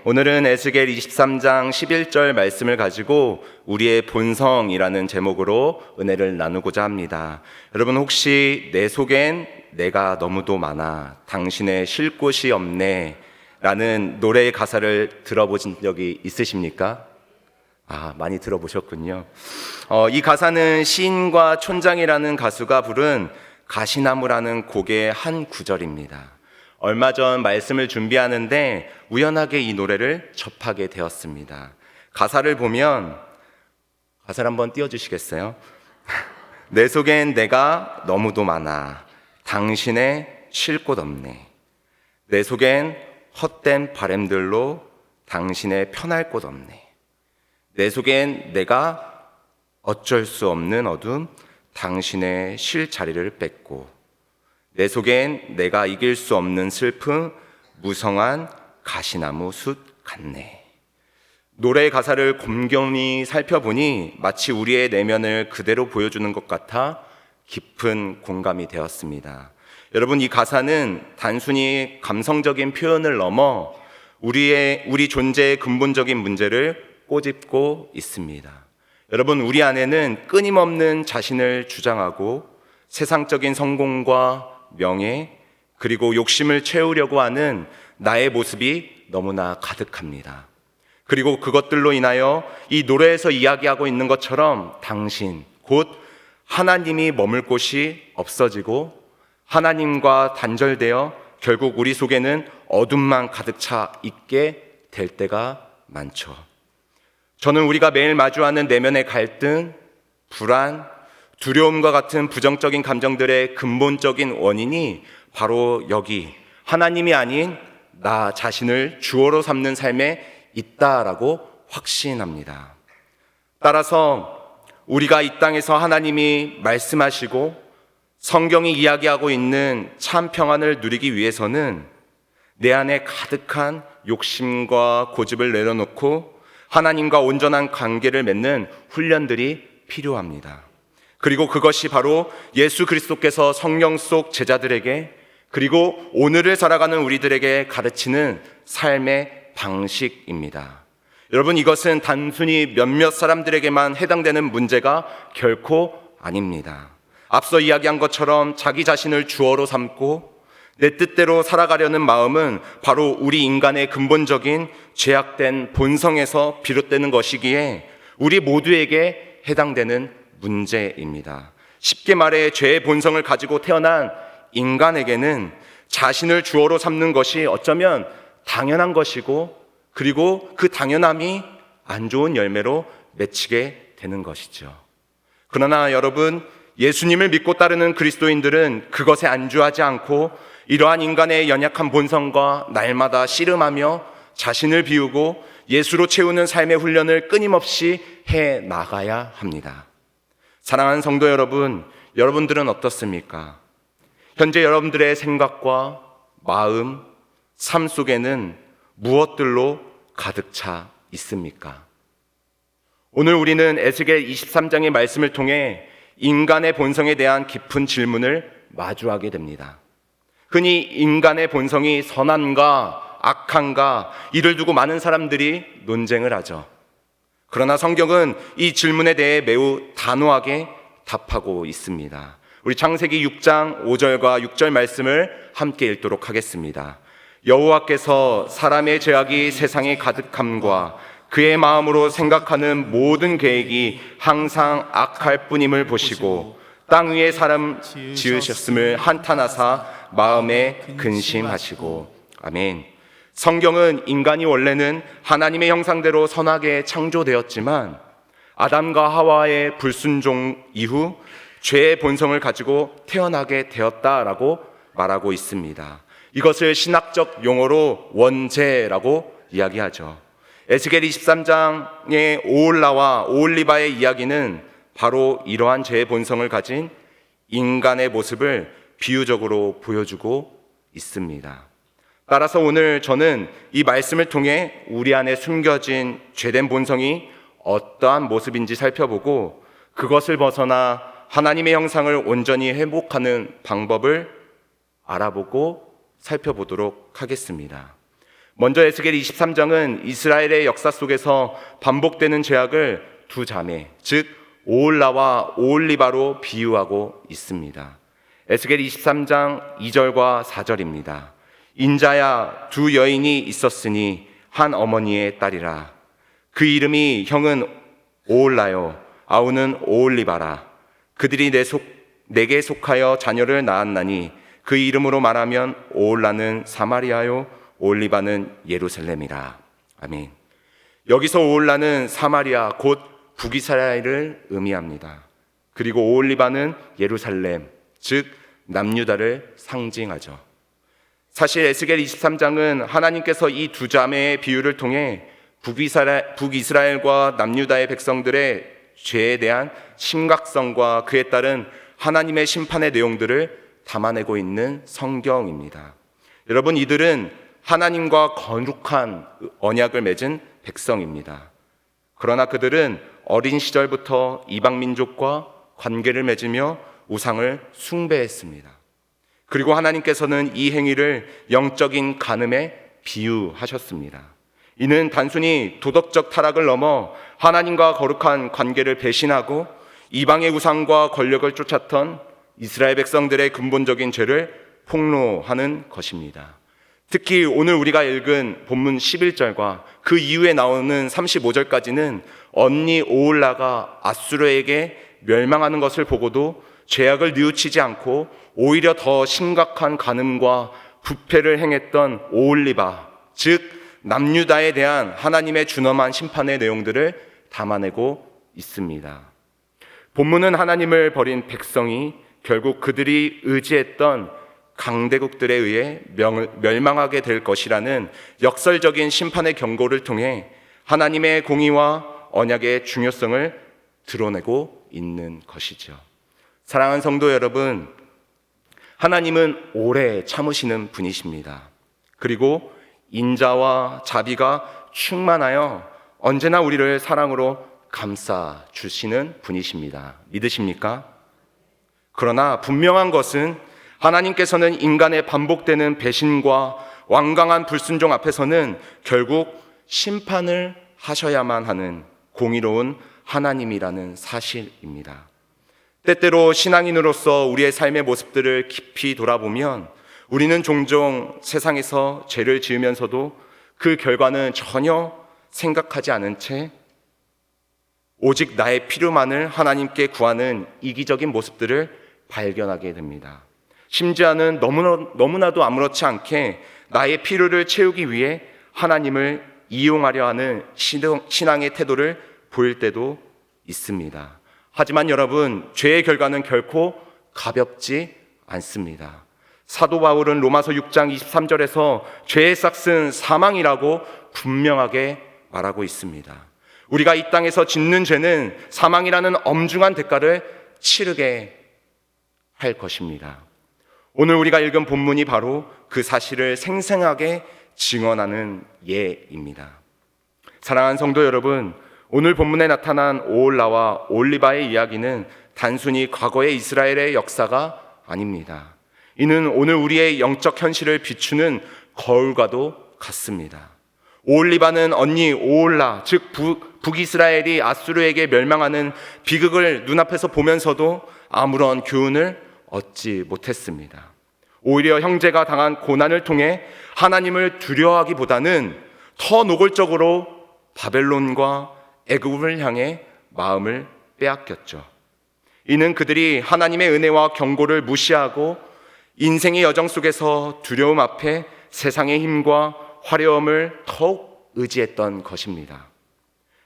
오늘은 에스겔 23장 11절 말씀을 가지고 우리의 본성이라는 제목으로 은혜를 나누고자 합니다. 여러분, 혹시 내 속엔 내가 너무도 많아 당신의 쉴 곳이 없네 라는 노래의 가사를 들어보신 적이 있으십니까? 많이 들어보셨군요. 이 가사는 시인과 촌장이라는 가수가 부른 가시나무라는 곡의 한 구절입니다. 얼마 전 말씀을 준비하는데 우연하게 이 노래를 접하게 되었습니다. 가사를 보면, 가사를 한번 띄워주시겠어요? 내 속엔 내가 너무도 많아 당신의 쉴 곳 없네. 내 속엔 헛된 바램들로 당신의 편할 곳 없네. 내 속엔 내가 어쩔 수 없는 어둠 당신의 쉴 자리를 뺏고, 내 속엔 내가 이길 수 없는 슬픔 무성한 가시나무 숲 같네. 노래의 가사를 곰곰이 살펴보니 마치 우리의 내면을 그대로 보여주는 것 같아 깊은 공감이 되었습니다. 여러분, 이 가사는 단순히 감성적인 표현을 넘어 우리 존재의 근본적인 문제를 꼬집고 있습니다. 여러분, 우리 안에는 끊임없는 자신을 주장하고 세상적인 성공과 명예, 그리고 욕심을 채우려고 하는 나의 모습이 너무나 가득합니다. 그리고 그것들로 인하여 이 노래에서 이야기하고 있는 것처럼 당신, 곧 하나님이 머물 곳이 없어지고 하나님과 단절되어 결국 우리 속에는 어둠만 가득 차 있게 될 때가 많죠. 저는 우리가 매일 마주하는 내면의 갈등, 불안, 두려움과 같은 부정적인 감정들의 근본적인 원인이 바로 여기 하나님이 아닌 나 자신을 주어로 삼는 삶에 있다라고 확신합니다. 따라서 우리가 이 땅에서 하나님이 말씀하시고 성경이 이야기하고 있는 참 평안을 누리기 위해서는 내 안에 가득한 욕심과 고집을 내려놓고 하나님과 온전한 관계를 맺는 훈련들이 필요합니다. 그리고 그것이 바로 예수 그리스도께서 성령 속 제자들에게, 그리고 오늘을 살아가는 우리들에게 가르치는 삶의 방식입니다. 여러분, 이것은 단순히 몇몇 사람들에게만 해당되는 문제가 결코 아닙니다. 앞서 이야기한 것처럼 자기 자신을 주어로 삼고 내 뜻대로 살아가려는 마음은 바로 우리 인간의 근본적인 죄악된 본성에서 비롯되는 것이기에 우리 모두에게 해당되는 문제입니다. 쉽게 말해 죄의 본성을 가지고 태어난 인간에게는 자신을 주어로 삼는 것이 어쩌면 당연한 것이고, 그리고 그 당연함이 안 좋은 열매로 맺히게 되는 것이죠. 그러나 여러분, 예수님을 믿고 따르는 그리스도인들은 그것에 안주하지 않고 이러한 인간의 연약한 본성과 날마다 씨름하며 자신을 비우고 예수로 채우는 삶의 훈련을 끊임없이 해 나가야 합니다. 사랑하는 성도 여러분, 여러분들은 어떻습니까? 현재 여러분들의 생각과 마음, 삶 속에는 무엇들로 가득 차 있습니까? 오늘 우리는 에스겔 23장의 말씀을 통해 인간의 본성에 대한 깊은 질문을 마주하게 됩니다. 흔히 인간의 본성이 선한가 악한가, 이를 두고 많은 사람들이 논쟁을 하죠. 그러나 성경은 이 질문에 대해 매우 단호하게 답하고 있습니다. 우리 창세기 6장 5절과 6절 말씀을 함께 읽도록 하겠습니다. 여호와께서 사람의 죄악이 세상에 가득함과 그의 마음으로 생각하는 모든 계획이 항상 악할 뿐임을 보시고 땅 위에 사람 지으셨음을 한탄하사 마음에 근심하시고. 아멘. 성경은 인간이 원래는 하나님의 형상대로 선하게 창조되었지만 아담과 하와의 불순종 이후 죄의 본성을 가지고 태어나게 되었다라고 말하고 있습니다. 이것을 신학적 용어로 원죄라고 이야기하죠. 에스겔 23장의 오홀라와 오홀리바의 이야기는 바로 이러한 죄의 본성을 가진 인간의 모습을 비유적으로 보여주고 있습니다. 따라서 오늘 저는 이 말씀을 통해 우리 안에 숨겨진 죄된 본성이 어떠한 모습인지 살펴보고 그것을 벗어나 하나님의 형상을 온전히 회복하는 방법을 알아보고 살펴보도록 하겠습니다. 먼저 에스겔 23장은 이스라엘의 역사 속에서 반복되는 죄악을 두 자매, 즉 오홀라와 오홀리바로 비유하고 있습니다. 에스겔 23장 2절과 4절입니다. 인자야, 두 여인이 있었으니 한 어머니의 딸이라. 그 이름이 형은 오홀라요, 아우는 오홀리바라. 그들이 내게 속하여 자녀를 낳았나니 그 이름으로 말하면 오홀라는 사마리아요, 오홀리바는 예루살렘이라. 아멘. 여기서 오홀라는 사마리아 곧 북이스라엘을 의미합니다. 그리고 오홀리바는 예루살렘, 즉 남유다를 상징하죠. 사실 에스겔 23장은 하나님께서 이 두 자매의 비유를 통해 북이스라엘과 남유다의 백성들의 죄에 대한 심각성과 그에 따른 하나님의 심판의 내용들을 담아내고 있는 성경입니다. 여러분, 이들은 하나님과 거룩한 언약을 맺은 백성입니다. 그러나 그들은 어린 시절부터 이방 민족과 관계를 맺으며 우상을 숭배했습니다. 그리고 하나님께서는 이 행위를 영적인 간음에 비유하셨습니다. 이는 단순히 도덕적 타락을 넘어 하나님과 거룩한 관계를 배신하고 이방의 우상과 권력을 쫓았던 이스라엘 백성들의 근본적인 죄를 폭로하는 것입니다. 특히 오늘 우리가 읽은 본문 11절과 그 이후에 나오는 35절까지는 언니 오홀라가 아수르에게 멸망하는 것을 보고도 죄악을 뉘우치지 않고 오히려 더 심각한 간음과 부패를 행했던 오홀리바, 즉 남유다에 대한 하나님의 준엄한 심판의 내용들을 담아내고 있습니다. 본문은 하나님을 버린 백성이 결국 그들이 의지했던 강대국들에 의해 멸망하게 될 것이라는 역설적인 심판의 경고를 통해 하나님의 공의와 언약의 중요성을 드러내고 있는 것이죠. 사랑하는 성도 여러분, 하나님은 오래 참으시는 분이십니다. 그리고 인자와 자비가 충만하여 언제나 우리를 사랑으로 감싸 주시는 분이십니다. 믿으십니까? 그러나 분명한 것은 하나님께서는 인간의 반복되는 배신과 완강한 불순종 앞에서는 결국 심판을 하셔야만 하는 공의로운 하나님이라는 사실입니다. 때때로 신앙인으로서 우리의 삶의 모습들을 깊이 돌아보면 우리는 종종 세상에서 죄를 지으면서도 그 결과는 전혀 생각하지 않은 채 오직 나의 필요만을 하나님께 구하는 이기적인 모습들을 발견하게 됩니다. 심지어는 너무나도 아무렇지 않게 나의 필요를 채우기 위해 하나님을 이용하려 하는 신앙의 태도를 보일 때도 있습니다. 하지만 여러분, 죄의 결과는 결코 가볍지 않습니다. 사도 바울은 로마서 6장 23절에서 죄의 삭은 사망이라고 분명하게 말하고 있습니다. 우리가 이 땅에서 짓는 죄는 사망이라는 엄중한 대가를 치르게 할 것입니다. 오늘 우리가 읽은 본문이 바로 그 사실을 생생하게 증언하는 예입니다. 사랑하는 성도 여러분, 오늘 본문에 나타난 오홀라와 오홀리바의 이야기는 단순히 과거의 이스라엘의 역사가 아닙니다. 이는 오늘 우리의 영적 현실을 비추는 거울과도 같습니다. 오홀리바는 언니 오홀라, 즉 북이스라엘이 아수르에게 멸망하는 비극을 눈앞에서 보면서도 아무런 교훈을 얻지 못했습니다. 오히려 형제가 당한 고난을 통해 하나님을 두려워하기보다는 더 노골적으로 바벨론과 애굽을 향해 마음을 빼앗겼죠. 이는 그들이 하나님의 은혜와 경고를 무시하고 인생의 여정 속에서 두려움 앞에 세상의 힘과 화려함을 더욱 의지했던 것입니다.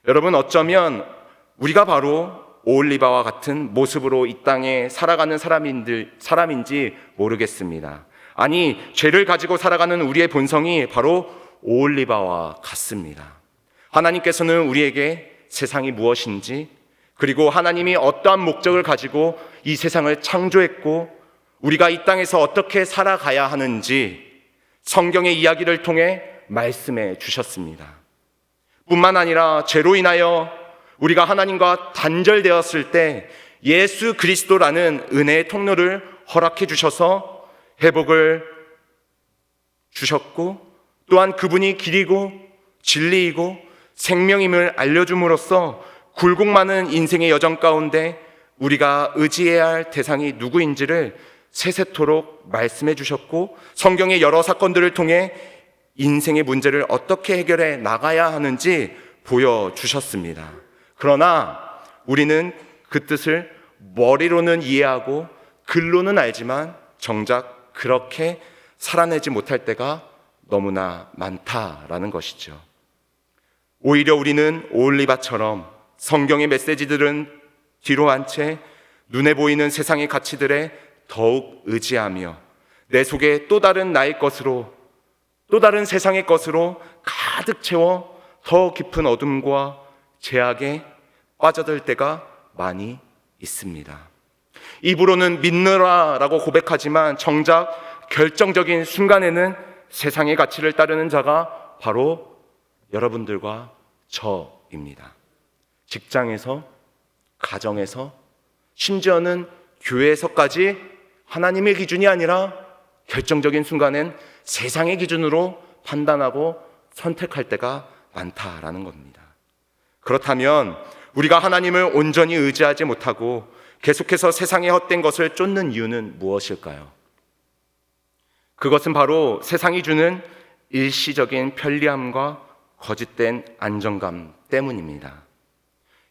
여러분, 어쩌면 우리가 바로 오홀리바와 같은 모습으로 이 땅에 살아가는 사람인지 모르겠습니다. 아니, 죄를 가지고 살아가는 우리의 본성이 바로 오홀리바와 같습니다. 하나님께서는 우리에게 세상이 무엇인지, 그리고 하나님이 어떠한 목적을 가지고 이 세상을 창조했고 우리가 이 땅에서 어떻게 살아가야 하는지 성경의 이야기를 통해 말씀해 주셨습니다. 뿐만 아니라 죄로 인하여 우리가 하나님과 단절되었을 때 예수 그리스도라는 은혜의 통로를 허락해 주셔서 회복을 주셨고, 또한 그분이 길이고 진리이고 생명임을 알려줌으로써 굴곡 많은 인생의 여정 가운데 우리가 의지해야 할 대상이 누구인지를 세세토록 말씀해 주셨고, 성경의 여러 사건들을 통해 인생의 문제를 어떻게 해결해 나가야 하는지 보여주셨습니다. 그러나 우리는 그 뜻을 머리로는 이해하고 글로는 알지만 정작 그렇게 살아내지 못할 때가 너무나 많다라는 것이죠. 오히려 우리는 오올리바처럼 성경의 메시지들은 뒤로 한 채 눈에 보이는 세상의 가치들에 더욱 의지하며 내 속에 또 다른 나의 것으로, 또 다른 세상의 것으로 가득 채워 더 깊은 어둠과 죄악에 빠져들 때가 많이 있습니다. 입으로는 믿느라라고 고백하지만 정작 결정적인 순간에는 세상의 가치를 따르는 자가 바로 여러분들과 저입니다. 직장에서, 가정에서, 심지어는 교회에서까지 하나님의 기준이 아니라 결정적인 순간엔 세상의 기준으로 판단하고 선택할 때가 많다라는 겁니다. 그렇다면 우리가 하나님을 온전히 의지하지 못하고 계속해서 세상의 헛된 것을 쫓는 이유는 무엇일까요? 그것은 바로 세상이 주는 일시적인 편리함과 거짓된 안정감 때문입니다.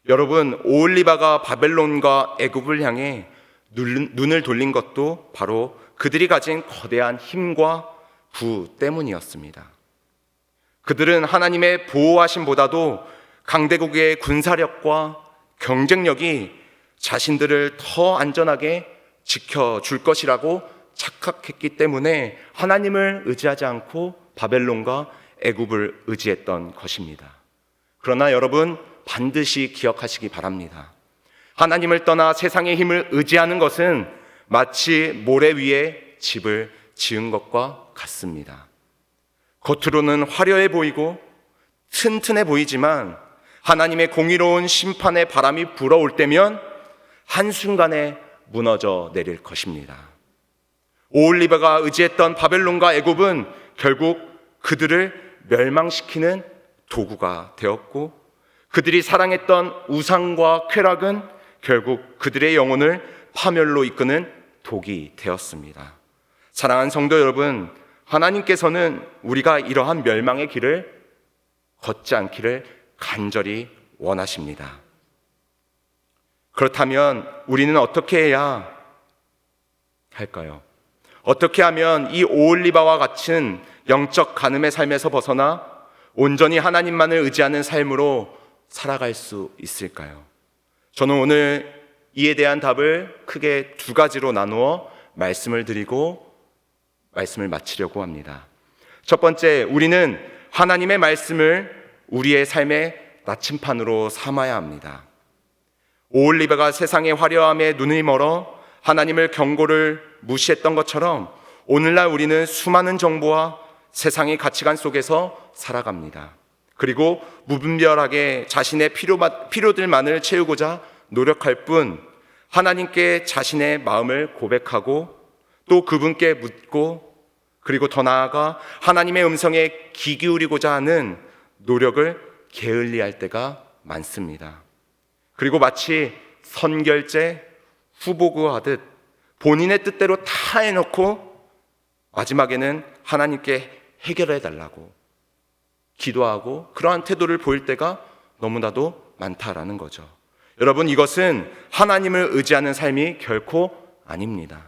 여러분, 오홀리바가 바벨론과 애굽을 향해 눈을 돌린 것도 바로 그들이 가진 거대한 힘과 부 때문이었습니다. 그들은 하나님의 보호하심보다도 강대국의 군사력과 경쟁력이 자신들을 더 안전하게 지켜줄 것이라고 착각했기 때문에 하나님을 의지하지 않고 바벨론과 애굽을 의지했던 것입니다. 그러나 여러분, 반드시 기억하시기 바랍니다. 하나님을 떠나 세상의 힘을 의지하는 것은 마치 모래 위에 집을 지은 것과 같습니다. 겉으로는 화려해 보이고 튼튼해 보이지만 하나님의 공의로운 심판의 바람이 불어올 때면 한순간에 무너져 내릴 것입니다. 오홀리바가 의지했던 바벨론과 애굽은 결국 그들을 멸망시키는 도구가 되었고, 그들이 사랑했던 우상과 쾌락은 결국 그들의 영혼을 파멸로 이끄는 독이 되었습니다. 사랑하는 성도 여러분, 하나님께서는 우리가 이러한 멸망의 길을 걷지 않기를 간절히 원하십니다. 그렇다면 우리는 어떻게 해야 할까요? 어떻게 하면 이 오홀리바와 같은 영적 간음의 삶에서 벗어나 온전히 하나님만을 의지하는 삶으로 살아갈 수 있을까요? 저는 오늘 이에 대한 답을 크게 두 가지로 나누어 말씀을 드리고 말씀을 마치려고 합니다. 첫 번째, 우리는 하나님의 말씀을 우리의 삶의 나침판으로 삼아야 합니다. 오홀리바가 세상의 화려함에 눈이 멀어 하나님을 경고를 무시했던 것처럼 오늘날 우리는 수많은 정보와 세상의 가치관 속에서 살아갑니다. 그리고 무분별하게 자신의 필요들만을 채우고자 노력할 뿐 하나님께 자신의 마음을 고백하고 또 그분께 묻고, 그리고 더 나아가 하나님의 음성에 귀 기울이고자 하는 노력을 게을리할 때가 많습니다. 그리고 마치 선결제, 후보구하듯 본인의 뜻대로 다 해놓고 마지막에는 하나님께 해결해 달라고 기도하고 그러한 태도를 보일 때가 너무나도 많다라는 거죠. 여러분, 이것은 하나님을 의지하는 삶이 결코 아닙니다.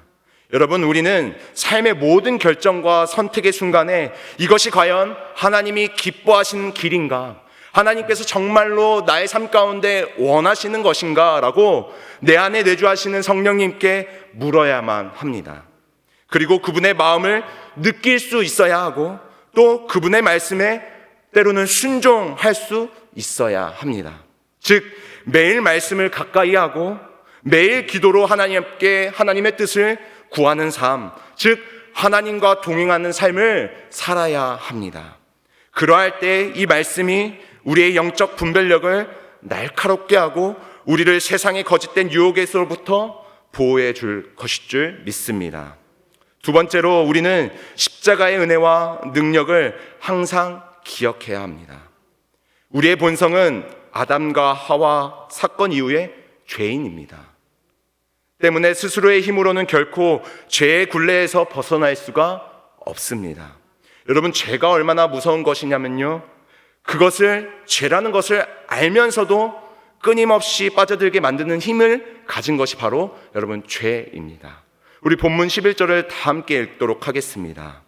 여러분, 우리는 삶의 모든 결정과 선택의 순간에 이것이 과연 하나님이 기뻐하시는 길인가, 하나님께서 정말로 나의 삶 가운데 원하시는 것인가 라고 내 안에 내주하시는 성령님께 물어야만 합니다. 그리고 그분의 마음을 느낄 수 있어야 하고 또 그분의 말씀에 때로는 순종할 수 있어야 합니다. 즉, 매일 말씀을 가까이 하고 매일 기도로 하나님께 하나님의 뜻을 구하는 삶, 즉 하나님과 동행하는 삶을 살아야 합니다. 그러할 때 이 말씀이 우리의 영적 분별력을 날카롭게 하고 우리를 세상의 거짓된 유혹에서부터 보호해 줄 것일 줄 믿습니다. 두 번째로 우리는 십자가의 은혜와 능력을 항상 기억해야 합니다. 우리의 본성은 아담과 하와 사건 이후의 죄인입니다. 때문에 스스로의 힘으로는 결코 죄의 굴레에서 벗어날 수가 없습니다. 여러분, 죄가 얼마나 무서운 것이냐면요, 그것을, 죄라는 것을 알면서도 끊임없이 빠져들게 만드는 힘을 가진 것이 바로 여러분 죄입니다. 우리 본문 11절을 다 함께 읽도록 하겠습니다.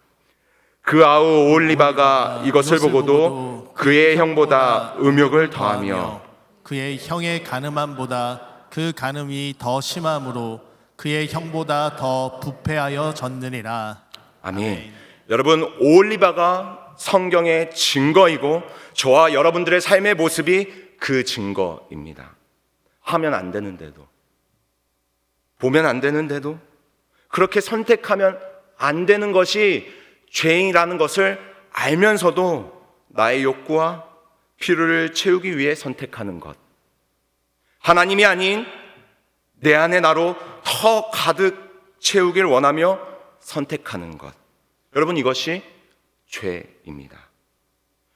그 아우 오홀리바가 이것을 보고도 그의 형보다 음욕을 더하며 그의 형의 간음함보다 그 간음이 더 심함으로 그의 형보다 더 부패하여 졌느니라. 아멘. 여러분, 오홀리바가 성경의 증거이고 저와 여러분들의 삶의 모습이 그 증거입니다. 하면 안 되는데도, 보면 안 되는데도, 그렇게 선택하면 안 되는 것이 죄인이라는 것을 알면서도 나의 욕구와 필요를 채우기 위해 선택하는 것, 하나님이 아닌 내 안에 나로 더 가득 채우길 원하며 선택하는 것, 여러분, 이것이 죄입니다.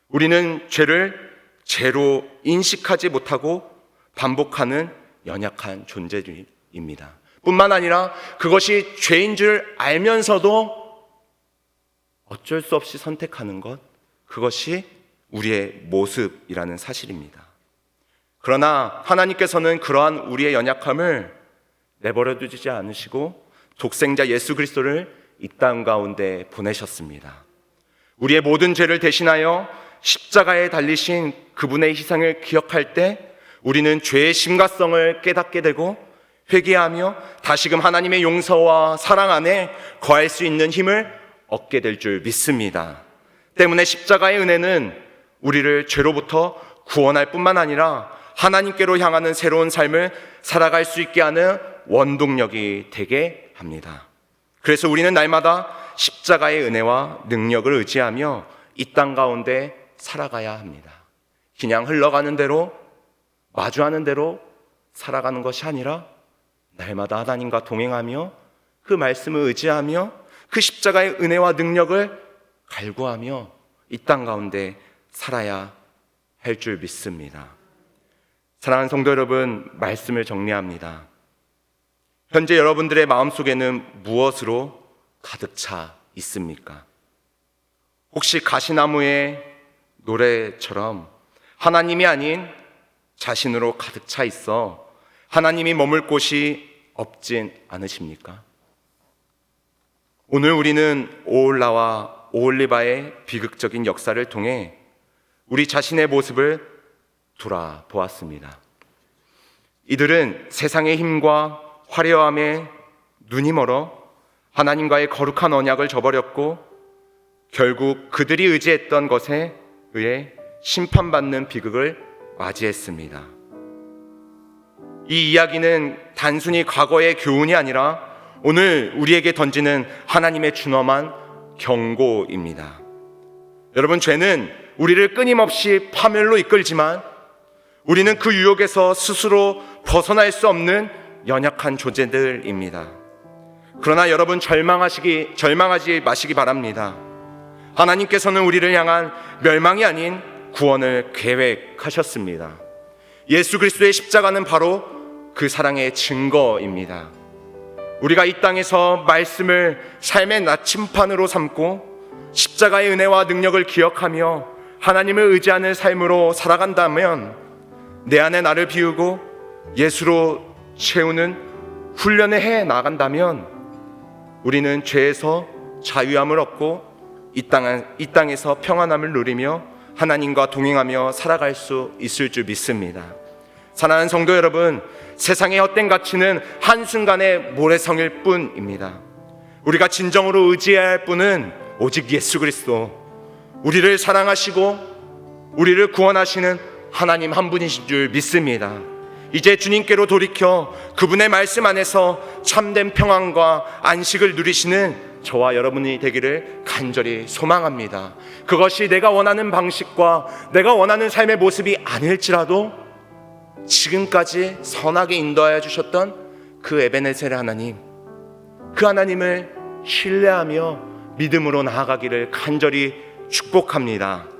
우리는 죄를 죄로 인식하지 못하고 반복하는 연약한 존재입니다. 뿐만 아니라 그것이 죄인 줄 알면서도 어쩔 수 없이 선택하는 것, 그것이 우리의 모습이라는 사실입니다. 그러나 하나님께서는 그러한 우리의 연약함을 내버려 두지 않으시고 독생자 예수 그리스도를 이 땅 가운데 보내셨습니다. 우리의 모든 죄를 대신하여 십자가에 달리신 그분의 희생을 기억할 때 우리는 죄의 심각성을 깨닫게 되고 회개하며 다시금 하나님의 용서와 사랑 안에 거할 수 있는 힘을 얻게 될 줄 믿습니다. 때문에 십자가의 은혜는 우리를 죄로부터 구원할 뿐만 아니라 하나님께로 향하는 새로운 삶을 살아갈 수 있게 하는 원동력이 되게 합니다. 그래서 우리는 날마다 십자가의 은혜와 능력을 의지하며 이 땅 가운데 살아가야 합니다. 그냥 흘러가는 대로, 마주하는 대로 살아가는 것이 아니라 날마다 하나님과 동행하며 그 말씀을 의지하며 그 십자가의 은혜와 능력을 갈구하며 이 땅 가운데 살아야 할 줄 믿습니다. 사랑하는 성도 여러분, 말씀을 정리합니다. 현재 여러분들의 마음속에는 무엇으로 가득 차 있습니까? 혹시 가시나무의 노래처럼 하나님이 아닌 자신으로 가득 차 있어 하나님이 머물 곳이 없진 않으십니까? 오늘 우리는 오홀라와 오홀리바의 비극적인 역사를 통해 우리 자신의 모습을 돌아보았습니다. 이들은 세상의 힘과 화려함에 눈이 멀어 하나님과의 거룩한 언약을 저버렸고 결국 그들이 의지했던 것에 의해 심판받는 비극을 맞이했습니다. 이 이야기는 단순히 과거의 교훈이 아니라 오늘 우리에게 던지는 하나님의 준엄한 경고입니다. 여러분, 죄는 우리를 끊임없이 파멸로 이끌지만 우리는 그 유혹에서 스스로 벗어날 수 없는 연약한 존재들입니다. 그러나 여러분, 절망하지 마시기 바랍니다. 하나님께서는 우리를 향한 멸망이 아닌 구원을 계획하셨습니다. 예수 그리스도의 십자가는 바로 그 사랑의 증거입니다. 우리가 이 땅에서 말씀을 삶의 나침판으로 삼고 십자가의 은혜와 능력을 기억하며 하나님을 의지하는 삶으로 살아간다면 내 안에 나를 비우고 예수로 채우는 훈련을 해 나간다면 우리는 죄에서 자유함을 얻고 이 땅에서 평안함을 누리며 하나님과 동행하며 살아갈 수 있을 줄 믿습니다. 사랑하는 성도 여러분, 세상의 헛된 가치는 한순간의 모래성일 뿐입니다. 우리가 진정으로 의지해야 할 분은 오직 예수 그리스도, 우리를 사랑하시고 우리를 구원하시는 하나님 한 분이신 줄 믿습니다. 이제 주님께로 돌이켜 그분의 말씀 안에서 참된 평안과 안식을 누리시는 저와 여러분이 되기를 간절히 소망합니다. 그것이 내가 원하는 방식과 내가 원하는 삶의 모습이 아닐지라도 지금까지 선하게 인도하여 주셨던 그 에베네셀 하나님, 그 하나님을 신뢰하며 믿음으로 나아가기를 간절히 축복합니다.